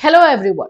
Hello everyone.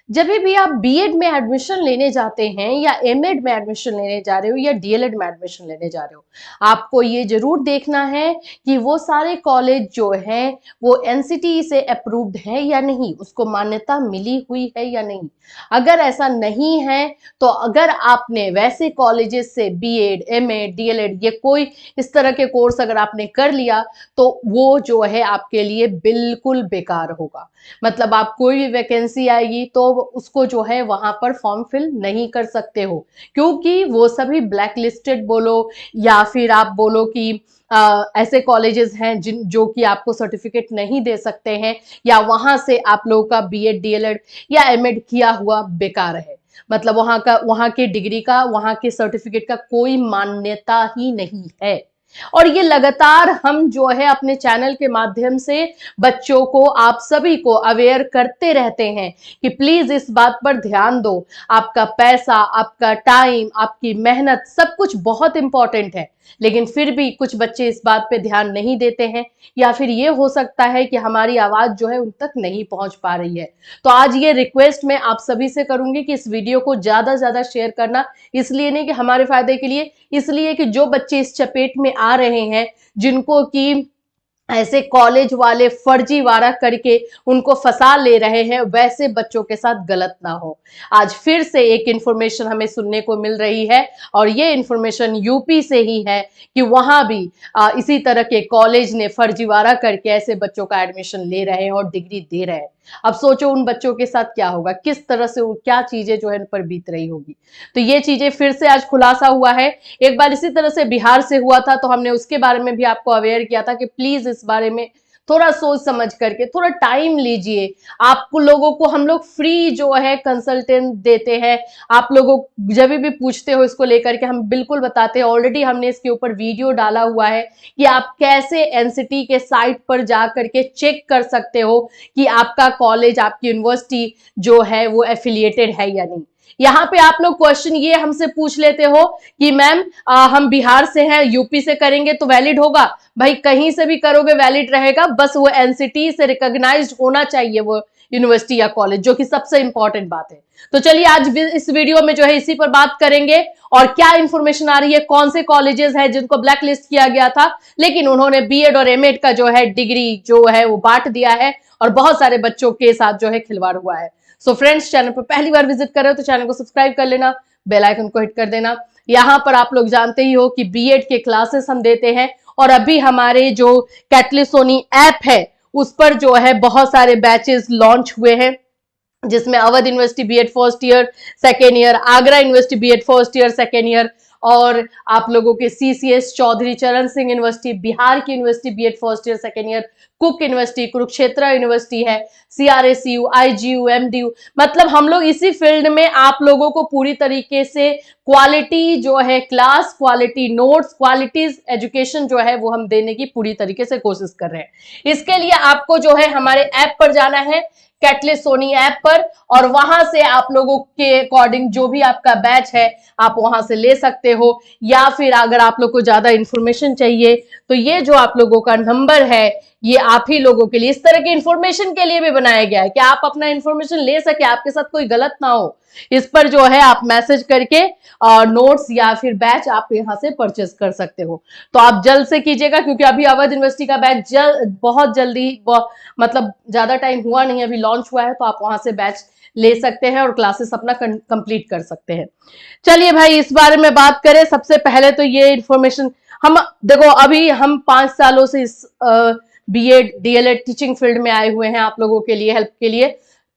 जब भी आप बीएड में एडमिशन लेने जाते हैं या एमएड में एडमिशन लेने जा रहे हो या डीएलएड में एडमिशन लेने जा रहे हो, आपको ये जरूर देखना है कि वो सारे कॉलेज जो हैं वो एनसीटी से अप्रूव्ड है या नहीं, उसको मान्यता मिली हुई है या नहीं। अगर ऐसा नहीं है तो अगर आपने वैसे कॉलेजेस से बीएड एमएड डीएलएड ये कोई इस तरह के कोर्स अगर आपने कर लिया तो वो जो है आपके लिए बिल्कुल बेकार होगा। मतलब आप कोई भी वैकेंसी आएगी तो उसको जो है वहां पर फॉर्म फिल नहीं कर सकते हो, क्योंकि वो सभी ब्लैक लिस्टेड बोलो या फिर आप बोलो कि ऐसे कॉलेजेस हैं जो कि आपको सर्टिफिकेट नहीं दे सकते हैं, या वहां से आप लोगों का बीएड डीएलएड या एमएड किया हुआ बेकार है। मतलब वहां के डिग्री का वहां के सर्टिफिकेट का कोई मान्यता ही नहीं है। और ये लगातार हम जो है अपने चैनल के माध्यम से बच्चों को, आप सभी को अवेयर करते रहते हैं कि प्लीज इस बात पर ध्यान दो। आपका पैसा, आपका टाइम, आपकी मेहनत सब कुछ बहुत इंपॉर्टेंट है, लेकिन फिर भी कुछ बच्चे इस बात पे ध्यान नहीं देते हैं, या फिर ये हो सकता है कि हमारी आवाज जो है उन तक नहीं पहुंच पा रही है। तो आज ये रिक्वेस्ट मैं आप सभी से करूंगी कि इस वीडियो को ज्यादा से ज्यादा शेयर करना, इसलिए नहीं कि हमारे फायदे के लिए, इसलिए कि जो बच्चे इस चपेट में आ रहे हैं, जिनको कि ऐसे कॉलेज वाले फर्जीवाड़ा करके उनको फंसा ले रहे हैं, वैसे बच्चों के साथ गलत ना हो। आज फिर से एक इंफॉर्मेशन हमें सुनने को मिल रही है, और ये इंफॉर्मेशन यूपी से ही है कि वहां भी इसी तरह के कॉलेज ने फर्जीवाड़ा करके ऐसे बच्चों का एडमिशन ले रहे हैं और डिग्री दे रहे हैं। अब सोचो उन बच्चों के साथ क्या होगा, किस तरह से क्या चीजें जो है उन पर बीत रही होगी। तो ये चीजें फिर से आज खुलासा हुआ है। एक बार इसी तरह से बिहार से हुआ था, तो हमने उसके बारे में भी आपको अवेयर किया था कि प्लीज इस बारे में थोड़ा सोच समझ करके थोड़ा टाइम लीजिए। आपको लोगों को हम लोग फ्री जो है कंसल्टेंट देते हैं। आप लोगों जब भी पूछते हो इसको लेकर के हम बिल्कुल बताते हैं। ऑलरेडी हमने इसके ऊपर वीडियो डाला हुआ है कि आप कैसे एनसीटी के साइट पर जा करके चेक कर सकते हो कि आपका कॉलेज, आपकी यूनिवर्सिटी जो है वो एफिलिएटेड है या नहीं। यहाँ पे आप लोग क्वेश्चन ये हमसे पूछ लेते हो कि मैम हम बिहार से हैं, यूपी से करेंगे तो वैलिड होगा। भाई कहीं से भी करोगे वैलिड रहेगा, बस वो एनसीटी से रिकॉग्नाइज्ड होना चाहिए वो यूनिवर्सिटी या कॉलेज, जो कि सबसे इंपॉर्टेंट बात है। तो चलिए आज इस वीडियो में जो है इसी पर बात करेंगे, और क्या इंफॉर्मेशन आ रही है, कौन से कॉलेजेस हैं जिनको ब्लैक लिस्ट किया गया था लेकिन उन्होंने बीएड और एमएड का जो है डिग्री जो है वो बांट दिया है, और बहुत सारे बच्चों के साथ जो है खिलवाड़ हुआ है। सो फ्रेंड्स, चैनल पर पहली बार विजिट कर रहे हो तो चैनल को सब्सक्राइब कर लेना, बेल आइकन को हिट कर देना। यहाँ पर आप लोग जानते ही हो कि बीएड के क्लासेस हम देते हैं, और अभी हमारे जो कैटलिसोनी ऐप है उस पर जो है बहुत सारे बैचेस लॉन्च हुए हैं, जिसमें Awadh university BEd first year second year, Agra university BEd first year second year, और आप लोगों के सीसीएस चौधरी चरण सिंह यूनिवर्सिटी, बिहार की university BEd first year second year, KUK university, Kurukshetra university है, सीआरएसयू, आईजीयू, एमडीयू। मतलब हम लोग इसी फील्ड में आप लोगों को पूरी तरीके से क्वालिटी जो है class, quality notes, qualities education जो है वो हम देने की पूरी तरीके से कोशिश कर रहे हैं। इसके लिए आपको जो है हमारे ऐप पर जाना है, कैटलिसोनी ऐप पर, और वहां से आप लोगों के अकॉर्डिंग जो भी आपका बैच है आप वहां से ले सकते हो। या फिर अगर आप लोग को ज्यादा इंफॉर्मेशन चाहिए तो ये जो आप लोगों का नंबर है ये आप ही लोगों के लिए, इस तरह के इंफॉर्मेशन के लिए भी बनाया गया है कि आप अपना इंफॉर्मेशन ले सके, आपके साथ कोई गलत ना हो। इस पर जो है आप मैसेज करके नोट्स या फिर बैच आप यहां से परचेस कर सकते हो। तो आप जल्द से कीजिएगा, क्योंकि अभी अवध यूनिवर्सिटी का बैच बहुत जल्दी, मतलब ज्यादा टाइम हुआ नहीं, अभी लॉन्च हुआ है, तो आप वहां से बैच ले सकते हैं और क्लासेस अपना कंप्लीट कर सकते हैं। चलिए भाई इस बारे में बात करें। सबसे पहले तो ये इंफॉर्मेशन, हम देखो अभी हम 5 सालों से इस बीएड डीएलएड टीचिंग फील्ड में आए हुए हैं आप लोगों के लिए, हेल्प के लिए।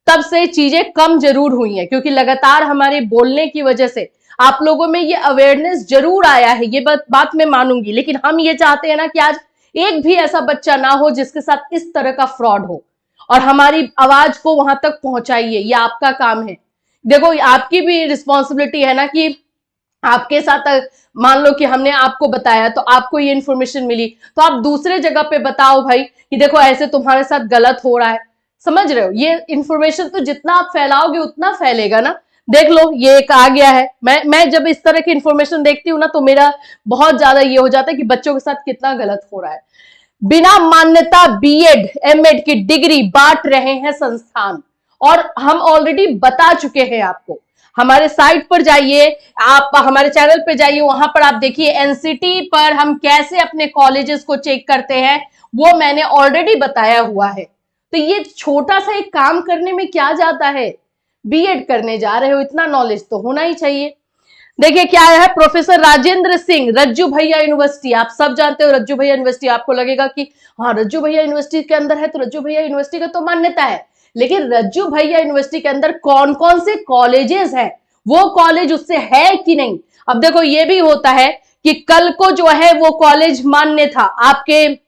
तब से चीजें कम जरूर हुई हैं, क्योंकि लगातार हमारे बोलने की वजह से आप लोगों में ये अवेयरनेस जरूर आया है, ये बात मैं मानूंगी। लेकिन हम ये चाहते हैं ना कि आज एक भी ऐसा बच्चा ना हो जिसके साथ इस तरह का फ्रॉड हो, और हमारी आवाज को वहां तक पहुंचाइए, ये आपका काम है। देखो आपकी भी रिस्पॉन्सिबिलिटी है ना कि आपके साथ मान लो कि हमने आपको बताया तो आपको ये इन्फॉर्मेशन मिली, तो आप दूसरे जगह पे बताओ भाई कि देखो ऐसे तुम्हारे साथ गलत हो रहा है। समझ रहे हो, ये इन्फॉर्मेशन तो जितना आप फैलाओगे उतना फैलेगा ना। देख लो ये एक आ गया है। मैं जब इस तरह की इन्फॉर्मेशन देखती हूँ ना तो मेरा बहुत ज्यादा ये हो जाता है कि बच्चों के साथ कितना गलत हो रहा है। बिना मान्यता बीएड एमएड की डिग्री बांट रहे हैं संस्थान, और हम ऑलरेडी बता चुके हैं आपको। हमारे साइट पर जाइए, आप हमारे चैनल पर जाइए, वहां पर आप देखिए एनसीटी पर हम कैसे अपने कॉलेजेस को चेक करते हैं, वो मैंने ऑलरेडी बताया हुआ है। तो ये छोटा सा एक काम करने में क्या जाता है, बीएड करने जा रहे हो, इतना नॉलेज तो होना ही चाहिए। देखिए क्या है, प्रोफेसर राजेंद्र सिंह, रज्जू भैया यूनिवर्सिटी, आप सब जानते हो रज्जू भैया यूनिवर्सिटी। आपको लगेगा कि हाँ रज्जू भैया यूनिवर्सिटी के अंदर है तो रज्जू भैया यूनिवर्सिटी का तो मान्यता है, लेकिन रज्जू भैया यूनिवर्सिटी के अंदर कौन कौन से कॉलेजेस हैं, वो कॉलेज उससे है कि नहीं। अब देखो ये भी होता है कि कल को जो है वो कॉलेज मान्य था, आपके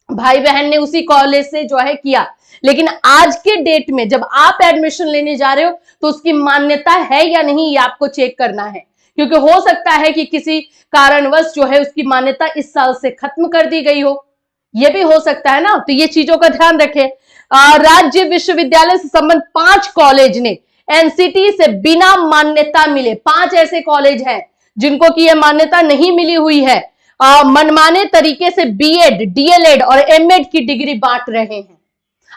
भाई बहन ने उसी कॉलेज से जो है किया, लेकिन आज के डेट में जब आप एडमिशन लेने जा रहे हो तो उसकी मान्यता है या नहीं, ये आपको चेक करना है। क्योंकि हो सकता है कि किसी कारणवश जो है उसकी मान्यता इस साल से खत्म कर दी गई हो, ये भी हो सकता है ना। तो ये चीजों का ध्यान रखें। राज्य विश्वविद्यालय से संबंध 5 कॉलेज ने एनसीटी से बिना मान्यता मिले, 5 ऐसे कॉलेज हैं जिनको की यह मान्यता नहीं मिली हुई है, मनमाने तरीके से बीएड, डीएलएड और एमएड की डिग्री बांट रहे हैं।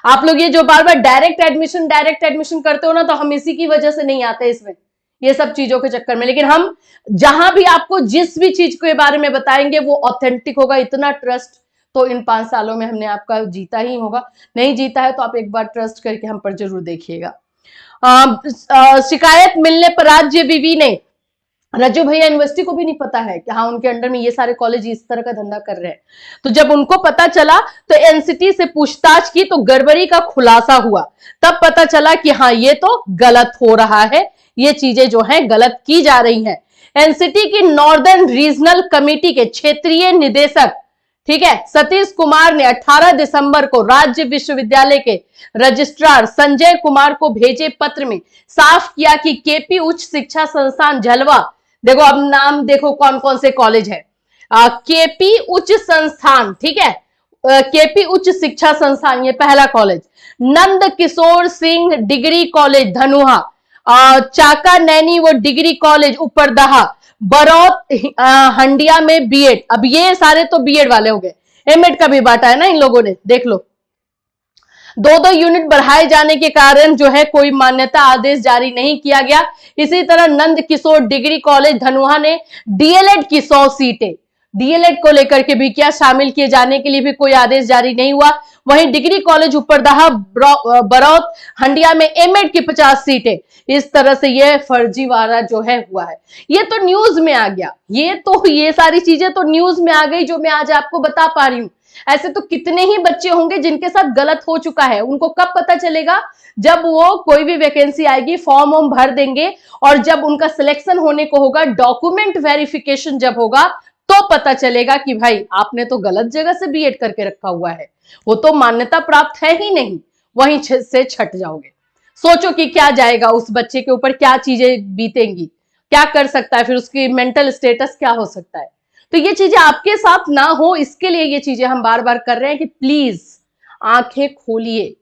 आप लोग ये जो बार बार डायरेक्ट एडमिशन करते हो ना, तो हम इसी की वजह से नहीं आते इसमें, ये सब चीजों के चक्कर में। लेकिन हम जहां भी आपको जिस भी चीज के बारे में बताएंगे वो ऑथेंटिक होगा। इतना ट्रस्ट तो इन 5 सालों में हमने आपका जीता ही होगा, नहीं जीता है तो आप एक बार ट्रस्ट करके हम पर जरूर देखिएगा। शिकायत मिलने पर राज्य विवि ने, रज्जू भैया यूनिवर्सिटी को भी नहीं पता है कि हाँ उनके अंडर में ये सारे कॉलेज इस तरह का धंधा कर रहे हैं, तो जब उनको पता चला तो एनसीटी से पूछताछ की तो गड़बड़ी का खुलासा हुआ। तब पता चला कि हाँ ये तो गलत हो रहा है, ये चीजें जो है गलत की जा रही हैं। एनसीटी की नॉर्दर्न रीजनल कमेटी के क्षेत्रीय निदेशक, ठीक है, सतीश कुमार ने 18 दिसंबर को राज्य विश्वविद्यालय के रजिस्ट्रार संजय कुमार को भेजे पत्र में साफ किया कि केपी उच्च शिक्षा संस्थान झलवा, देखो अब नाम देखो कौन कौन से कॉलेज है, केपी उच्च संस्थान, ठीक है, केपी उच्च शिक्षा संस्थान ये पहला college, Nand Kishore Singh degree college Dhanuha, चाका नैनी वो डिग्री कॉलेज उपरदहा, बरौत हंडिया में बीएड। अब ये सारे तो बीएड वाले हो गए, एमएड का भी बांटा है ना इन लोगों ने, देख लो। 2-2 यूनिट बढ़ाए जाने के कारण जो है कोई मान्यता आदेश जारी नहीं किया गया। इसी तरह नंद किशोर डिग्री कॉलेज धनुहा ने डीएलएड की 100 सीटें, डीएलएड को लेकर के भी क्या शामिल किए जाने के लिए भी कोई आदेश जारी नहीं हुआ। वहीं डिग्री कॉलेज उपरदहा बरौत हंडिया में एमएड की 50 सीटें, इस तरह से ये फर्जीवाड़ा जो है हुआ है। ये तो न्यूज में आ गया, ये सारी चीजें तो न्यूज में आ गई जो मैं आज आपको बता पा रही हूँ। ऐसे तो कितने ही बच्चे होंगे जिनके साथ गलत हो चुका है, उनको कब पता चलेगा, जब वो कोई भी वैकेंसी आएगी फॉर्म वॉर्म भर देंगे और जब उनका सिलेक्शन होने को होगा, डॉक्यूमेंट वेरिफिकेशन जब होगा तो पता चलेगा कि भाई आपने तो गलत जगह से बीएड करके रखा हुआ है, वो तो मान्यता प्राप्त है ही नहीं, वहीं से छट जाओगे। सोचो कि क्या जाएगा उस बच्चे के ऊपर, क्या चीजें बीतेंगी, क्या कर सकता है, फिर उसकी मेंटल स्टेटस क्या हो सकता है। तो ये चीजें आपके साथ ना हो, इसके लिए ये चीजें हम बार बार कर रहे हैं कि प्लीज आंखें खोलिए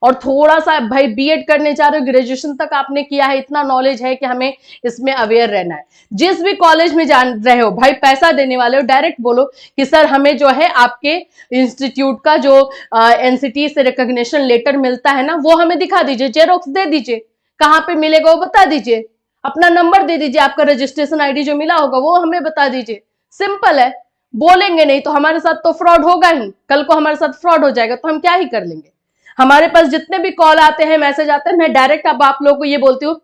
और थोड़ा सा, भाई बीएड करने जा रहे हो, ग्रेजुएशन तक आपने किया है, इतना नॉलेज है कि हमें इसमें अवेयर रहना है। जिस भी कॉलेज में जान रहे हो, भाई पैसा देने वाले हो, डायरेक्ट बोलो कि सर हमें जो है आपके इंस्टीट्यूट का जो एनसीटी से रिकॉग्निशन लेटर मिलता है ना, वो हमें दिखा दीजिए, जेरोक्स दे दीजिए, कहाँ पे मिलेगा वो बता दीजिए, अपना नंबर दे दीजिए, आपका रजिस्ट्रेशन आईडी जो मिला होगा वो हमें बता दीजिए। सिंपल है, बोलेंगे नहीं तो हमारे साथ तो फ्रॉड होगा ही, कल को हमारे साथ फ्रॉड हो जाएगा तो हम क्या ही कर लेंगे। हमारे पास जितने भी कॉल आते हैं, मैसेज आते हैं, मैं डायरेक्ट अब आप लोगों को ये बोलती हूँ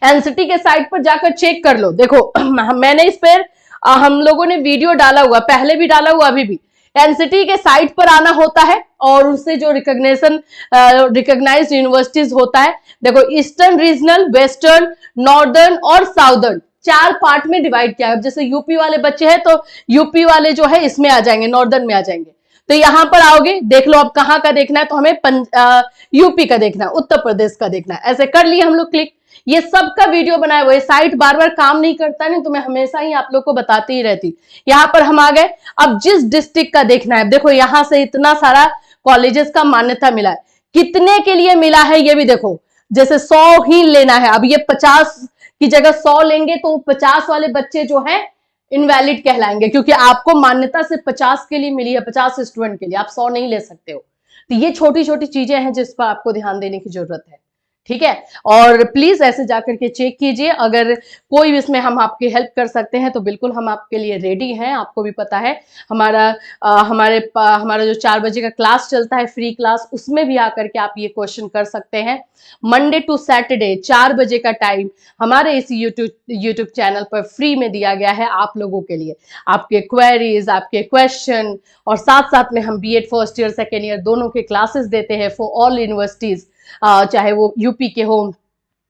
एनसीटी के साइट पर जाकर चेक कर लो। देखो मैंने इस पर हम लोगों ने वीडियो डाला हुआ, पहले भी डाला हुआ, अभी भी एनसीटी के साइट पर आना होता है और उससे जो रिकॉग्नाइज्ड यूनिवर्सिटीज होता है, देखो ईस्टर्न रीजनल, वेस्टर्न, नॉर्दर्न और साउदर्न, 4 पार्ट में डिवाइड किया है। जैसे यूपी वाले बच्चे हैं तो यूपी वाले जो है इसमें आ जाएंगे, नॉर्दर्न में आ जाएंगे। तो यहां पर आओगे, देख लो अब कहां का देखना है, तो हमें यूपी का देखना है, उत्तर प्रदेश का देखना है। ऐसे कर लिए हम लोग क्लिक, ये सब का वीडियो बनाया हुआ है। साइट बार बार काम नहीं करता, नहीं तो मैं हमेशा ही आप लोग को बताती ही रहती। यहां पर हम आ गए, अब जिस डिस्ट्रिक्ट का देखना है, देखो यहां से इतना सारा कॉलेजेस का मान्यता मिला है, कितने के लिए मिला है ये भी देखो। जैसे 100 ही लेना है, अब ये 50 की जगह 100 लेंगे तो 50 वाले बच्चे जो है इनवैलिड कहलाएंगे, क्योंकि आपको मान्यता से 50 के लिए मिली है, 50 स्टूडेंट के लिए, आप 100 नहीं ले सकते हो। तो ये छोटी छोटी चीजें हैं जिस पर आपको ध्यान देने की जरूरत है। ठीक है। और प्लीज ऐसे जाकर के चेक कीजिए, अगर कोई इसमें हम आपकी हेल्प कर सकते हैं तो बिल्कुल हम आपके लिए रेडी हैं। आपको भी पता है हमारा हमारा जो 4 बजे का क्लास चलता है, फ्री क्लास, उसमें भी आकर के आप ये क्वेश्चन कर सकते हैं। मंडे टू सैटरडे 4 बजे का टाइम हमारे इस यूट्यूब चैनल पर फ्री में दिया गया है आप लोगों के लिए। आपके क्वेरीज, आपके क्वेश्चन, और साथ साथ में हम BEd first year second year दोनों के क्लासेस देते हैं फॉर ऑल यूनिवर्सिटीज, चाहे वो यूपी के हो,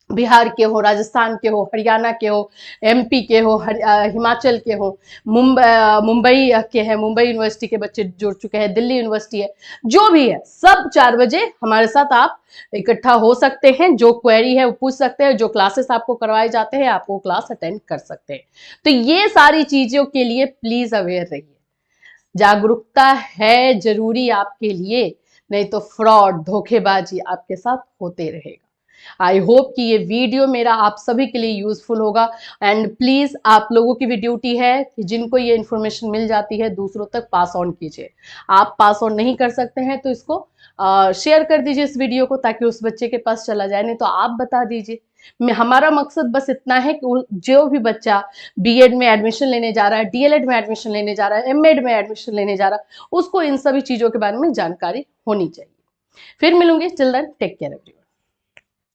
बिहार के हो, राजस्थान के हो, हरियाणा के हो, एमपी के हो, हिमाचल के हो, मुंबई के हैं, मुंबई यूनिवर्सिटी के बच्चे जुड़ चुके हैं, दिल्ली यूनिवर्सिटी है, जो भी है सब 4 बजे हमारे साथ आप इकट्ठा हो सकते हैं। जो क्वेरी है वो पूछ सकते हैं, जो क्लासेस आपको करवाए जाते हैं आप वो क्लास अटेंड कर सकते हैं। तो ये सारी चीजों के लिए प्लीज अवेयर रहिए। जागरूकता है जरूरी आपके लिए, नहीं तो फ्रॉड, धोखेबाजी आपके साथ होते रहेगा। आई होप कि ये वीडियो मेरा आप सभी के लिए यूजफुल होगा, एंड प्लीज आप लोगों की भी ड्यूटी है कि जिनको ये इन्फॉर्मेशन मिल जाती है दूसरों तक पास ऑन कीजिए। आप पास ऑन नहीं कर सकते हैं तो इसको शेयर कर दीजिए इस वीडियो को, ताकि उस बच्चे के पास चला जाए, नहीं तो आप बता दीजिए। हमारा मकसद बस इतना है कि जो भी बच्चा बीएड में एडमिशन लेने जा रहा है, डीएलएड में एडमिशन लेने जा रहा है, एमएड में एडमिशन लेने जा रहा है, उसको इन सभी चीजों के बारे में जानकारी होनी चाहिए। फिर मिलूंगी, till then take care everyone.